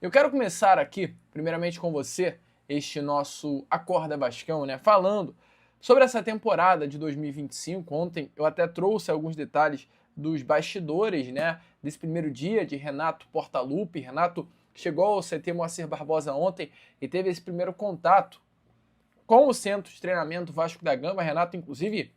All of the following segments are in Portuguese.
Eu quero começar aqui, primeiramente com você, este nosso Acorda Vascão, né? Falando sobre essa temporada de 2025. Ontem eu até trouxe alguns detalhes dos bastidores, né? Desse primeiro dia de Renato Portaluppi. Renato chegou ao CT Moacir Barbosa ontem e teve esse primeiro contato com o centro de treinamento Vasco da Gama. Renato, inclusive,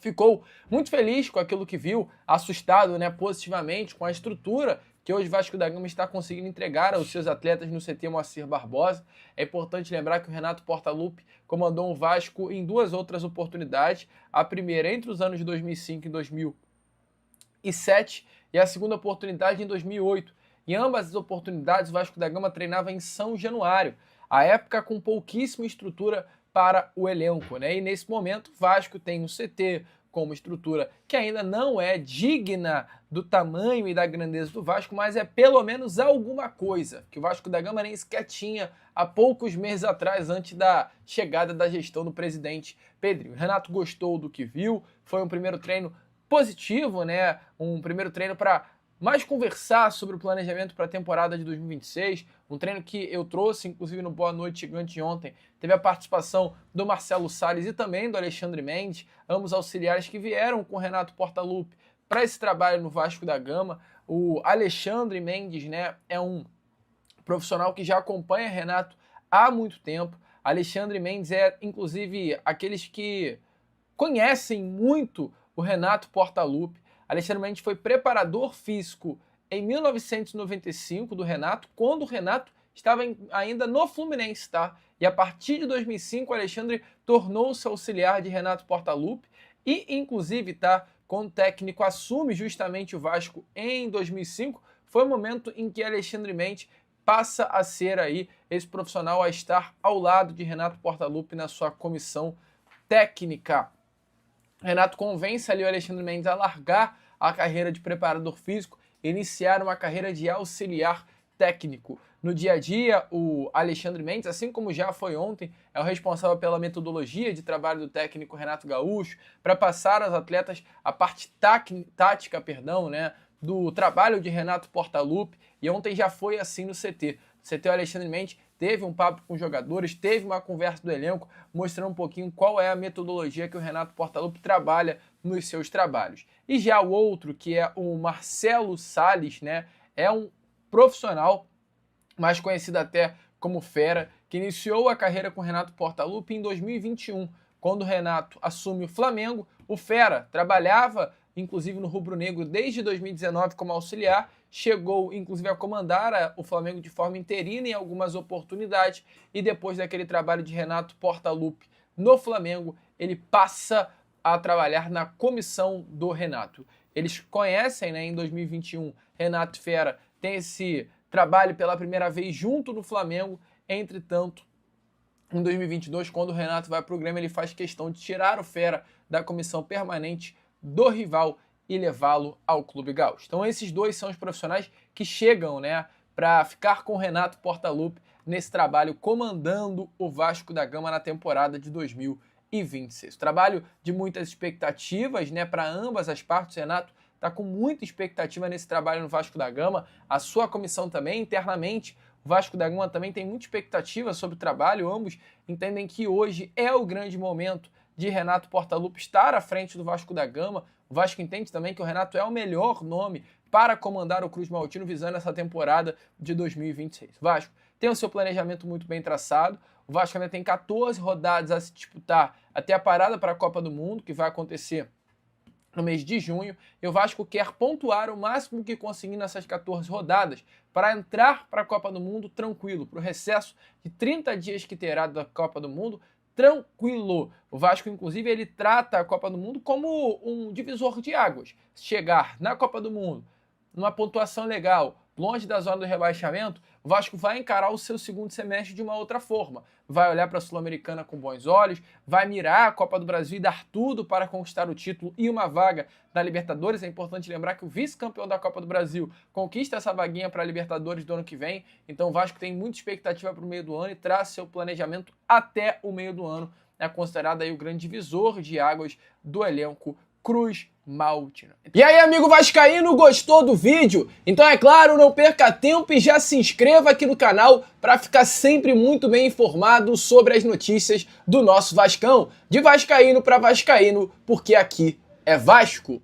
ficou muito feliz com aquilo que viu, assustado, né, positivamente com a estrutura que hoje o Vasco da Gama está conseguindo entregar aos seus atletas no CT Moacir Barbosa. É importante lembrar que o Renato Portaluppi comandou o Vasco em duas outras oportunidades, a primeira entre os anos de 2005 e 2007 e a segunda oportunidade em 2008. Em ambas as oportunidades, o Vasco da Gama treinava em São Januário, à época com pouquíssima estrutura para o elenco, né? E nesse momento, o Vasco tem um CT com uma estrutura que ainda não é digna do tamanho e da grandeza do Vasco, mas é pelo menos alguma coisa que o Vasco da Gama nem sequer tinha há poucos meses atrás, antes da chegada da gestão do presidente Pedrinho. O Renato gostou do que viu, foi um primeiro treino positivo, né? Um primeiro treino para mais conversar sobre o planejamento para a temporada de 2026, um treino que eu trouxe, inclusive no Boa Noite Gigante ontem, teve a participação do Marcelo Salles e também do Alexandre Mendes, ambos auxiliares que vieram com o Renato Portaluppi para esse trabalho no Vasco da Gama. O Alexandre Mendes, né, é um profissional que já acompanha Renato há muito tempo. Alexandre Mendes é, inclusive, aqueles que conhecem muito o Renato Portaluppi. Alexandre Mendes foi preparador físico em 1995 do Renato, quando o Renato estava ainda no Fluminense, tá? E a partir de 2005, o Alexandre tornou-se auxiliar de Renato Portaluppi e, inclusive, tá? Quando o técnico assume justamente o Vasco em 2005, foi o momento em que Alexandre Mendes passa a ser aí esse profissional a estar ao lado de Renato Portaluppi na sua comissão técnica. Renato convence ali o Alexandre Mendes a largar a carreira de preparador físico e iniciar uma carreira de auxiliar técnico. No dia a dia, o Alexandre Mendes, assim como já foi ontem, é o responsável pela metodologia de trabalho do técnico Renato Gaúcho, para passar aos atletas a parte tática, né, do trabalho de Renato Portaluppi, e ontem já foi assim no CT. No CT, o Alexandre Mendes teve um papo com os jogadores, teve uma conversa do elenco, mostrando um pouquinho qual é a metodologia que o Renato Portaluppi trabalha nos seus trabalhos. E já o outro, que é o Marcelo Salles, né, é um profissional, mais conhecido até como Fera, que iniciou a carreira com o Renato Portaluppi em 2021. Quando o Renato assume o Flamengo, o Fera trabalhava inclusive no rubro-negro desde 2019 como auxiliar, chegou inclusive a comandar o Flamengo de forma interina em algumas oportunidades, e depois daquele trabalho de Renato Portaluppi no Flamengo, ele passa a trabalhar na comissão do Renato. Eles conhecem, né, em 2021, Renato Fera tem esse trabalho pela primeira vez junto no Flamengo. Entretanto, em 2022, quando o Renato vai para o Grêmio, ele faz questão de tirar o Fera da comissão permanente do rival e levá-lo ao Clube Gaúcho. Então esses dois são os profissionais que chegam, né, para ficar com o Renato Portaluppi nesse trabalho comandando o Vasco da Gama na temporada de 2026. Trabalho de muitas expectativas, né, para ambas as partes. O Renato está com muita expectativa nesse trabalho no Vasco da Gama, a sua comissão também, internamente. O Vasco da Gama também tem muita expectativa sobre o trabalho, ambos entendem que hoje é o grande momento de Renato Portaluppi estar à frente do Vasco da Gama. O Vasco entende também que o Renato é o melhor nome para comandar o Cruz Maltino visando essa temporada de 2026. O Vasco tem o seu planejamento muito bem traçado. O Vasco ainda tem 14 rodadas a se disputar até a parada para a Copa do Mundo, que vai acontecer no mês de junho, e o Vasco quer pontuar o máximo que conseguir nessas 14 rodadas para entrar para a Copa do Mundo tranquilo, para o recesso de 30 dias que terá da Copa do Mundo, tranquilo. O Vasco, inclusive, ele trata a Copa do Mundo como um divisor de águas. Chegar na Copa do Mundo, numa pontuação legal, longe da zona do rebaixamento, o Vasco vai encarar o seu segundo semestre de uma outra forma. Vai olhar para a Sul-Americana com bons olhos, vai mirar a Copa do Brasil e dar tudo para conquistar o título e uma vaga da Libertadores. É importante lembrar que o vice-campeão da Copa do Brasil conquista essa vaguinha para a Libertadores do ano que vem. Então o Vasco tem muita expectativa para o meio do ano e traz seu planejamento até o meio do ano. É considerado aí o grande divisor de águas do elenco Cruz Maltino. E aí, amigo vascaíno, gostou do vídeo? Então é claro, não perca tempo e já se inscreva aqui no canal para ficar sempre muito bem informado sobre as notícias do nosso Vascão. De vascaíno para vascaíno, porque aqui é Vasco.